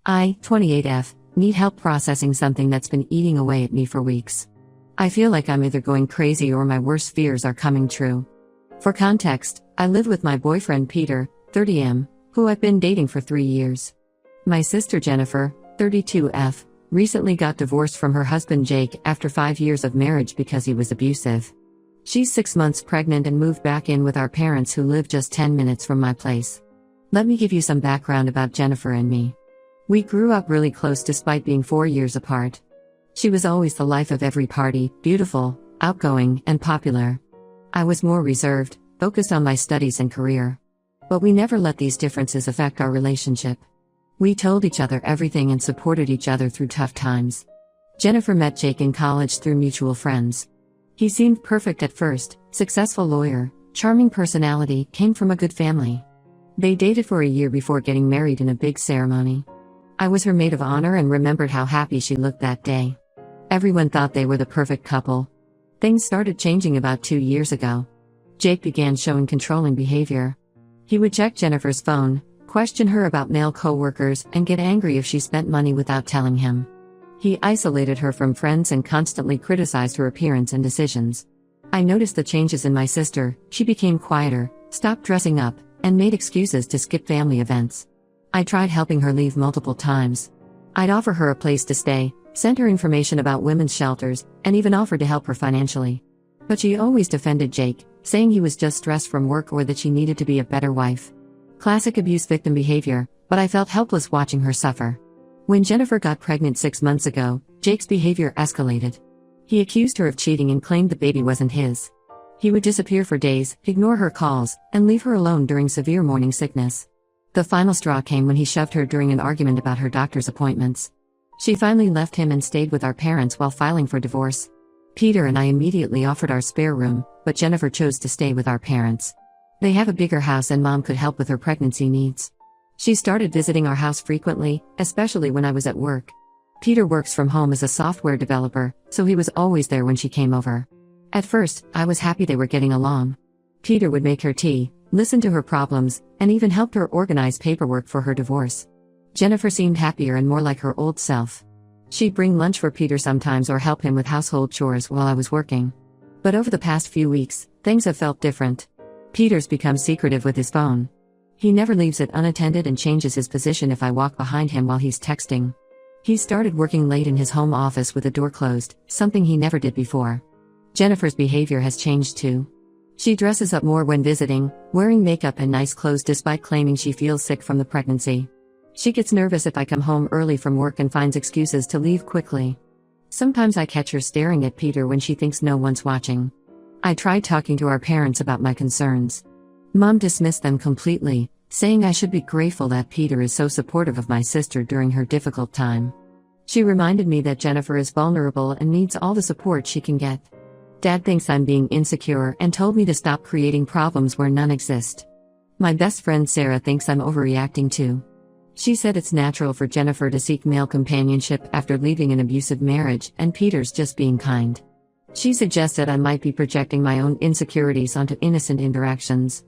I, 28F, need help processing something that's been eating away at me for weeks. I feel like I'm either going crazy or my worst fears are coming true. For context, I live with my boyfriend Peter, 30M, who I've been dating for 3 years. My sister Jennifer, 32F, recently got divorced from her husband Jake after 5 years of marriage because he was abusive. She's 6 months pregnant and moved back in with our parents who live just 10 minutes from my place. Let me give you some background about Jennifer and me. We grew up really close despite being 4 years apart. She was always the life of every party, beautiful, outgoing, and popular. I was more reserved, focused on my studies and career. But we never let these differences affect our relationship. We told each other everything and supported each other through tough times. Jennifer met Jake in college through mutual friends. He seemed perfect at first, successful lawyer, charming personality, came from a good family. They dated for a year before getting married in a big ceremony. I was her maid of honor and remembered how happy she looked that day. Everyone thought they were the perfect couple. Things started changing about 2 years ago. Jake began showing controlling behavior. He would check Jennifer's phone, question her about male co-workers, and get angry if she spent money without telling him. He isolated her from friends and constantly criticized her appearance and decisions. I noticed the changes in my sister. She became quieter, stopped dressing up, and made excuses to skip family events. I tried helping her leave multiple times. I'd offer her a place to stay, sent her information about women's shelters, and even offered to help her financially. But she always defended Jake, saying he was just stressed from work or that she needed to be a better wife. Classic abuse victim behavior, but I felt helpless watching her suffer. When Jennifer got pregnant 6 months ago, Jake's behavior escalated. He accused her of cheating and claimed the baby wasn't his. He would disappear for days, ignore her calls, and leave her alone during severe morning sickness. The final straw came when he shoved her during an argument about her doctor's appointments. She finally left him and stayed with our parents while filing for divorce. Peter and I immediately offered our spare room, but Jennifer chose to stay with our parents. They have a bigger house and Mom could help with her pregnancy needs. She started visiting our house frequently, especially when I was at work. Peter works from home as a software developer, so he was always there when she came over. At first, I was happy they were getting along. Peter would make her tea, listen to her problems, and even helped her organize paperwork for her divorce. Jennifer seemed happier and more like her old self. She'd bring lunch for Peter sometimes or help him with household chores while I was working. But over the past few weeks, things have felt different. Peter's become secretive with his phone. He never leaves it unattended and changes his position if I walk behind him while he's texting. He started working late in his home office with the door closed, something he never did before. Jennifer's behavior has changed too. She dresses up more when visiting, wearing makeup and nice clothes despite claiming she feels sick from the pregnancy. She gets nervous if I come home early from work and finds excuses to leave quickly. Sometimes I catch her staring at Peter when she thinks no one's watching. I tried talking to our parents about my concerns. Mom dismissed them completely, saying I should be grateful that Peter is so supportive of my sister during her difficult time. She reminded me that Jennifer is vulnerable and needs all the support she can get. Dad thinks I'm being insecure and told me to stop creating problems where none exist. My best friend Sarah thinks I'm overreacting too. She said it's natural for Jennifer to seek male companionship after leaving an abusive marriage and Peter's just being kind. She suggested I might be projecting my own insecurities onto innocent interactions.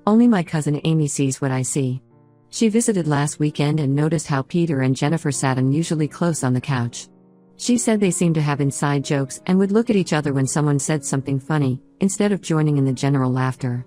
Only my cousin Amy sees what I see. She visited last weekend and noticed how Peter and Jennifer sat unusually close on the couch. She said they seemed to have inside jokes and would look at each other when someone said something funny, instead of joining in the general laughter.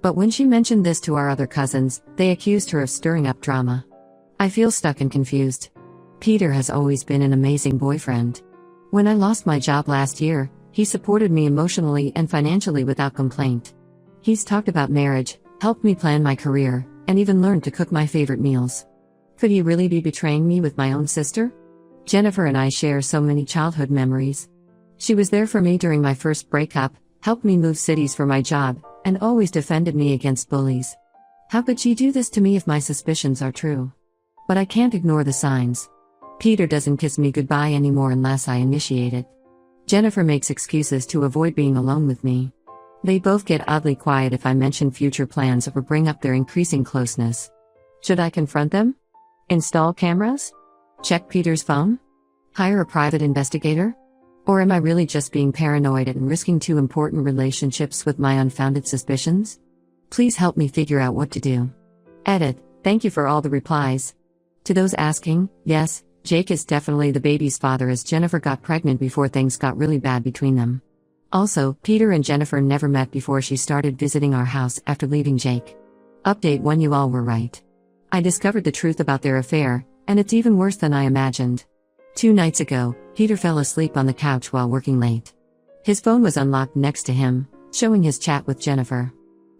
But when she mentioned this to our other cousins, they accused her of stirring up drama. I feel stuck and confused. Peter has always been an amazing boyfriend. When I lost my job last year, he supported me emotionally and financially without complaint. He's talked about marriage, helped me plan my career, and even learned to cook my favorite meals. Could he really be betraying me with my own sister? Jennifer and I share so many childhood memories. She was there for me during my first breakup, helped me move cities for my job, and always defended me against bullies. How could she do this to me if my suspicions are true? But I can't ignore the signs. Peter doesn't kiss me goodbye anymore unless I initiate it. Jennifer makes excuses to avoid being alone with me. They both get oddly quiet if I mention future plans or bring up their increasing closeness. Should I confront them? Install cameras? Check Peter's phone? Hire a private investigator? Or am I really just being paranoid and risking 2 important relationships with my unfounded suspicions? Please help me figure out what to do. Edit. Thank you for all the replies. To those asking, yes, Jake is definitely the baby's father, as Jennifer got pregnant before things got really bad between them. Also, Peter and Jennifer never met before she started visiting our house after leaving Jake. Update 1: You all were right. I discovered the truth about their affair, and it's even worse than I imagined. 2 nights ago, Peter fell asleep on the couch while working late. His phone was unlocked next to him, showing his chat with Jennifer.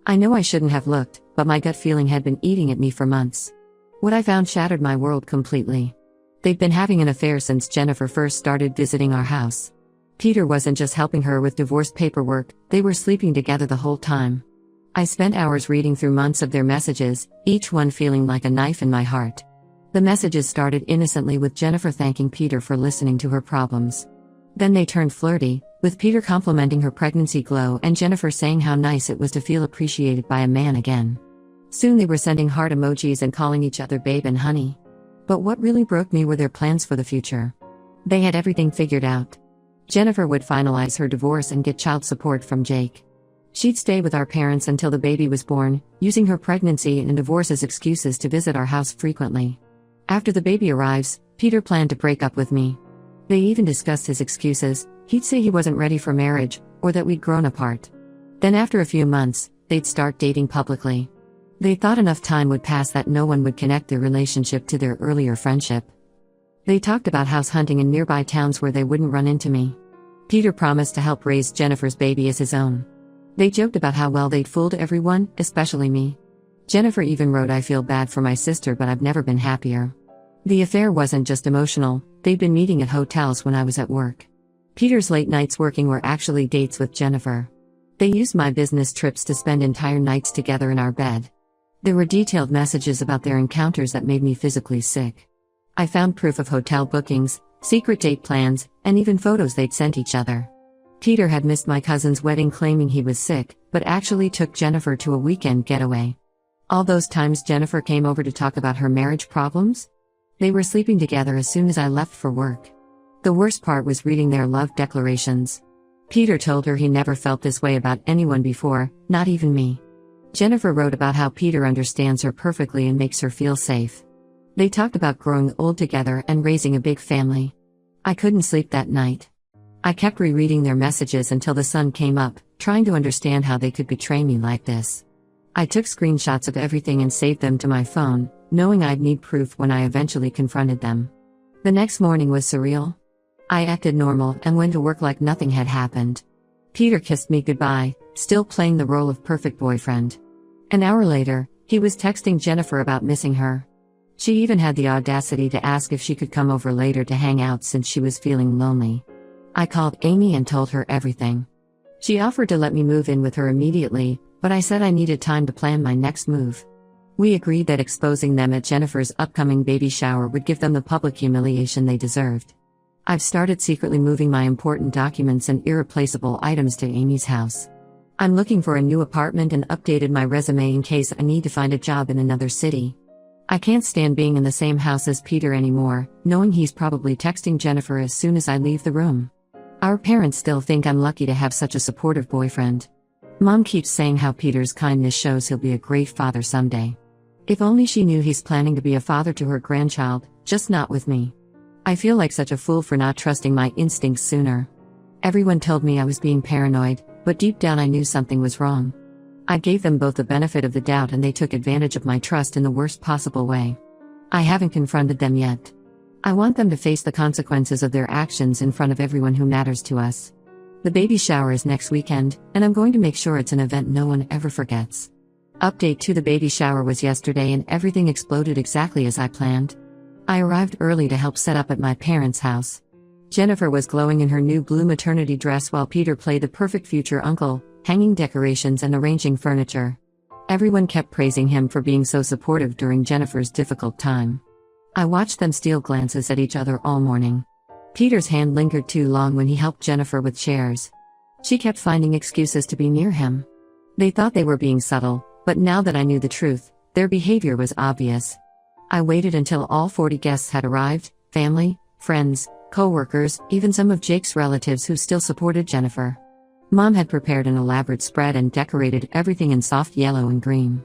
I know I shouldn't have looked, but my gut feeling had been eating at me for months. What I found shattered my world completely. They'd been having an affair since Jennifer first started visiting our house. Peter wasn't just helping her with divorce paperwork, they were sleeping together the whole time. I spent hours reading through months of their messages, each one feeling like a knife in my heart. The messages started innocently with Jennifer thanking Peter for listening to her problems. Then they turned flirty, with Peter complimenting her pregnancy glow and Jennifer saying how nice it was to feel appreciated by a man again. Soon they were sending heart emojis and calling each other babe and honey. But what really broke me were their plans for the future. They had everything figured out. Jennifer would finalize her divorce and get child support from Jake. She'd stay with our parents until the baby was born, using her pregnancy and divorce as excuses to visit our house frequently. After the baby arrives, Peter planned to break up with me. They even discussed his excuses. He'd say he wasn't ready for marriage, or that we'd grown apart. Then after a few months, they'd start dating publicly. They thought enough time would pass that no one would connect their relationship to their earlier friendship. They talked about house hunting in nearby towns where they wouldn't run into me. Peter promised to help raise Jennifer's baby as his own. They joked about how well they'd fooled everyone, especially me. Jennifer even wrote, "I feel bad for my sister, but I've never been happier." The affair wasn't just emotional, they'd been meeting at hotels when I was at work. Peter's late nights working were actually dates with Jennifer. They used my business trips to spend entire nights together in our bed. There were detailed messages about their encounters that made me physically sick. I found proof of hotel bookings, secret date plans, and even photos they'd sent each other. Peter had missed my cousin's wedding claiming he was sick, but actually took Jennifer to a weekend getaway. All those times Jennifer came over to talk about her marriage problems? They were sleeping together as soon as I left for work. The worst part was reading their love declarations. Peter told her he never felt this way about anyone before, not even me. Jennifer wrote about how Peter understands her perfectly and makes her feel safe. They talked about growing old together and raising a big family. I couldn't sleep that night. I kept rereading their messages until the sun came up, trying to understand how they could betray me like this. I took screenshots of everything and saved them to my phone, knowing I'd need proof when I eventually confronted them. The next morning was surreal. I acted normal and went to work like nothing had happened. Peter kissed me goodbye, still playing the role of perfect boyfriend. An hour later, he was texting Jennifer about missing her. She even had the audacity to ask if she could come over later to hang out since she was feeling lonely. I called Amy and told her everything. She offered to let me move in with her immediately, but I said I needed time to plan my next move. We agreed that exposing them at Jennifer's upcoming baby shower would give them the public humiliation they deserved. I've started secretly moving my important documents and irreplaceable items to Amy's house. I'm looking for a new apartment and updated my resume in case I need to find a job in another city. I can't stand being in the same house as Peter anymore, knowing he's probably texting Jennifer as soon as I leave the room. Our parents still think I'm lucky to have such a supportive boyfriend. Mom keeps saying how Peter's kindness shows he'll be a great father someday. If only she knew he's planning to be a father to her grandchild, just not with me. I feel like such a fool for not trusting my instincts sooner. Everyone told me I was being paranoid, but deep down I knew something was wrong. I gave them both the benefit of the doubt and they took advantage of my trust in the worst possible way. I haven't confronted them yet. I want them to face the consequences of their actions in front of everyone who matters to us. The baby shower is next weekend, and I'm going to make sure it's an event no one ever forgets. Update 2: The baby shower was yesterday and everything exploded exactly as I planned. I arrived early to help set up at my parents' house. Jennifer was glowing in her new blue maternity dress while Peter played the perfect future uncle, hanging decorations and arranging furniture. Everyone kept praising him for being so supportive during Jennifer's difficult time. I watched them steal glances at each other all morning. Peter's hand lingered too long when he helped Jennifer with chairs. She kept finding excuses to be near him. They thought they were being subtle, but now that I knew the truth, their behavior was obvious. I waited until all 40 guests had arrived, family, friends, co-workers, even some of Jake's relatives who still supported Jennifer. Mom had prepared an elaborate spread and decorated everything in soft yellow and green.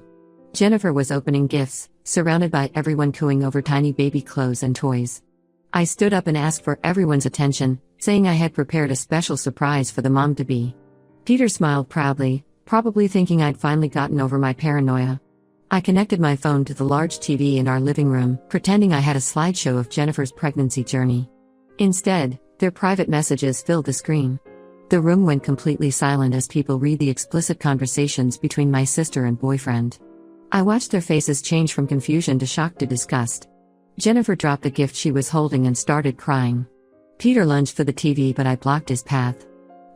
Jennifer was opening gifts, surrounded by everyone cooing over tiny baby clothes and toys. I stood up and asked for everyone's attention, saying I had prepared a special surprise for the mom-to-be. Peter smiled proudly, probably thinking I'd finally gotten over my paranoia. I connected my phone to the large TV in our living room, pretending I had a slideshow of Jennifer's pregnancy journey. Instead, their private messages filled the screen. The room went completely silent as people read the explicit conversations between my sister and boyfriend. I watched their faces change from confusion to shock to disgust. Jennifer dropped the gift she was holding and started crying. Peter lunged for the TV, but I blocked his path.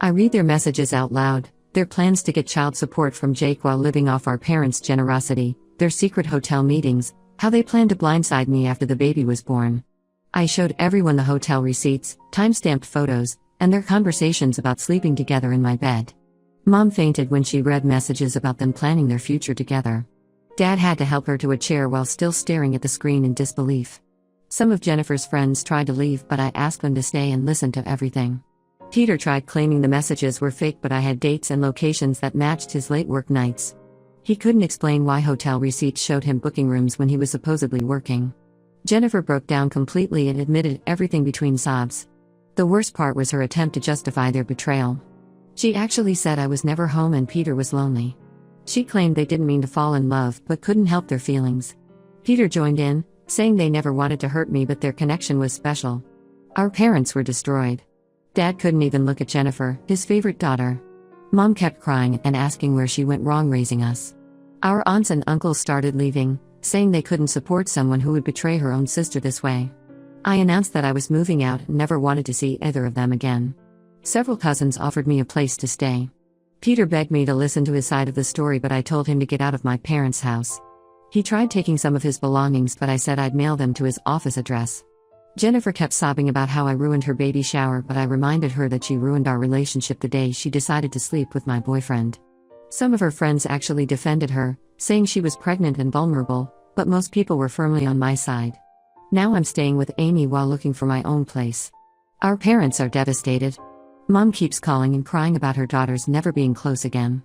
I read their messages out loud, their plans to get child support from Jake while living off our parents' generosity, their secret hotel meetings, how they planned to blindside me after the baby was born. I showed everyone the hotel receipts, time-stamped photos, and their conversations about sleeping together in my bed. Mom fainted when she read messages about them planning their future together. Dad had to help her to a chair while still staring at the screen in disbelief. Some of Jennifer's friends tried to leave, but I asked them to stay and listen to everything. Peter tried claiming the messages were fake, but I had dates and locations that matched his late work nights. He couldn't explain why hotel receipts showed him booking rooms when he was supposedly working. Jennifer broke down completely and admitted everything between sobs. The worst part was her attempt to justify their betrayal. She actually said I was never home and Peter was lonely. She claimed they didn't mean to fall in love but couldn't help their feelings. Peter joined in, saying they never wanted to hurt me but their connection was special. Our parents were destroyed. Dad couldn't even look at Jennifer, his favorite daughter. Mom kept crying and asking where she went wrong raising us. Our aunts and uncles started leaving, saying they couldn't support someone who would betray her own sister this way. I announced that I was moving out and never wanted to see either of them again. Several cousins offered me a place to stay. Peter begged me to listen to his side of the story, but I told him to get out of my parents' house. He tried taking some of his belongings, but I said I'd mail them to his office address. Jennifer kept sobbing about how I ruined her baby shower, but I reminded her that she ruined our relationship the day she decided to sleep with my boyfriend. Some of her friends actually defended her, saying she was pregnant and vulnerable, but most people were firmly on my side. Now I'm staying with Amy while looking for my own place. Our parents are devastated. Mom keeps calling and crying about her daughters never being close again.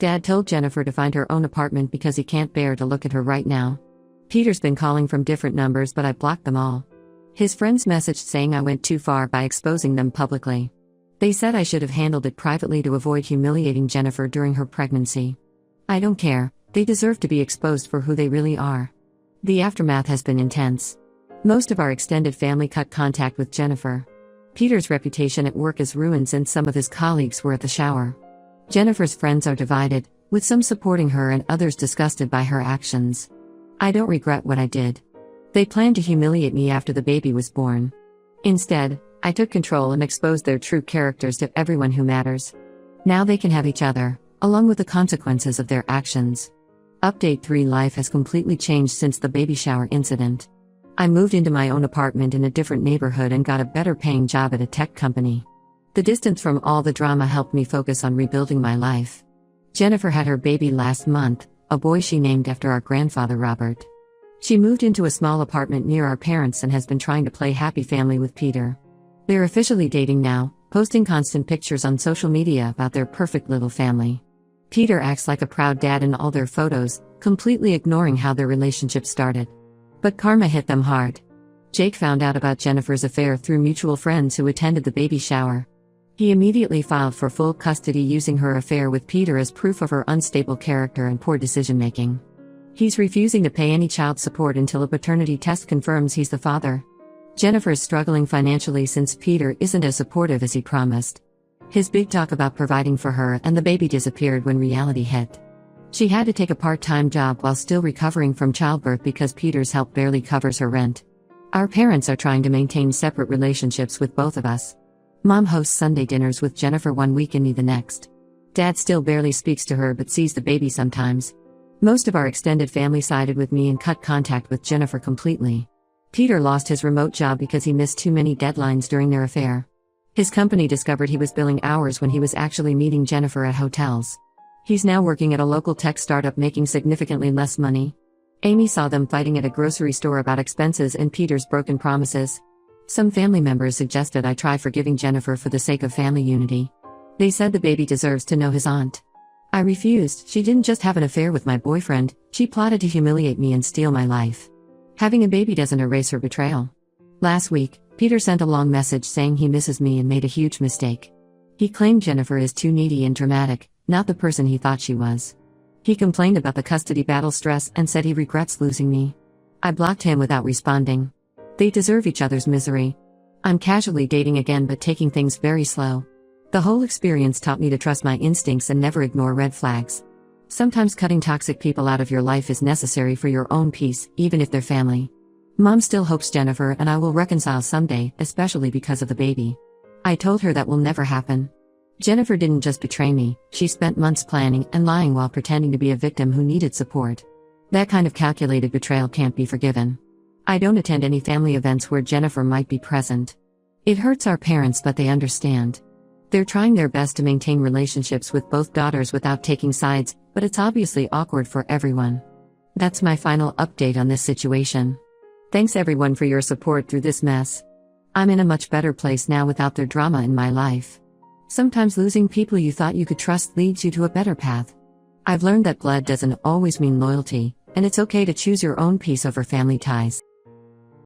Dad told Jennifer to find her own apartment because he can't bear to look at her right now. Peter's been calling from different numbers, but I blocked them all. His friends messaged saying I went too far by exposing them publicly. They said I should have handled it privately to avoid humiliating Jennifer during her pregnancy. I don't care, they deserve to be exposed for who they really are. The aftermath has been intense. Most of our extended family cut contact with Jennifer. Peter's reputation at work is ruined since some of his colleagues were at the shower. Jennifer's friends are divided, with some supporting her and others disgusted by her actions. I don't regret what I did. They planned to humiliate me after the baby was born. Instead, I took control and exposed their true characters to everyone who matters. Now they can have each other, along with the consequences of their actions. Update 3: Life has completely changed since the baby shower incident. I moved into my own apartment in a different neighborhood and got a better paying job at a tech company. The distance from all the drama helped me focus on rebuilding my life. Jennifer had her baby last month, a boy she named after our grandfather Robert. She moved into a small apartment near our parents and has been trying to play happy family with Peter. They're officially dating now, posting constant pictures on social media about their perfect little family. Peter acts like a proud dad in all their photos, completely ignoring how their relationship started. But karma hit them hard. Jake found out about Jennifer's affair through mutual friends who attended the baby shower. He immediately filed for full custody, using her affair with Peter as proof of her unstable character and poor decision-making. He's refusing to pay any child support until a paternity test confirms he's the father. Jennifer is struggling financially since Peter isn't as supportive as he promised. His big talk about providing for her and the baby disappeared when reality hit. She had to take a part-time job while still recovering from childbirth because Peter's help barely covers her rent. Our parents are trying to maintain separate relationships with both of us. Mom hosts Sunday dinners with Jennifer one week and me the next. Dad still barely speaks to her but sees the baby sometimes. Most of our extended family sided with me and cut contact with Jennifer completely. Peter lost his remote job because he missed too many deadlines during their affair. His company discovered he was billing hours when he was actually meeting Jennifer at hotels. He's now working at a local tech startup making significantly less money. Amy saw them fighting at a grocery store about expenses and Peter's broken promises. Some family members suggested I try forgiving Jennifer for the sake of family unity. They said the baby deserves to know his aunt. I refused. She didn't just have an affair with my boyfriend, She plotted to humiliate me and steal my life. Having a baby doesn't erase her betrayal. Last week, Peter sent a long message saying he misses me and made a huge mistake. He claimed Jennifer is too needy and dramatic, not the person he thought she was. He complained about the custody battle stress and said he regrets losing me. I blocked him without responding. They deserve each other's misery. I'm casually dating again but taking things very slow. The whole experience taught me to trust my instincts and never ignore red flags. Sometimes cutting toxic people out of your life is necessary for your own peace, even if they're family. Mom still hopes Jennifer and I will reconcile someday, especially because of the baby. I told her that will never happen. Jennifer didn't just betray me, she spent months planning and lying while pretending to be a victim who needed support. That kind of calculated betrayal can't be forgiven. I don't attend any family events where Jennifer might be present. It hurts our parents, but they understand. They're trying their best to maintain relationships with both daughters without taking sides, but it's obviously awkward for everyone. That's my final update on this situation. Thanks everyone for your support through this mess. I'm in a much better place now without their drama in my life. Sometimes losing people you thought you could trust leads you to a better path. I've learned that blood doesn't always mean loyalty, and it's okay to choose your own peace over family ties.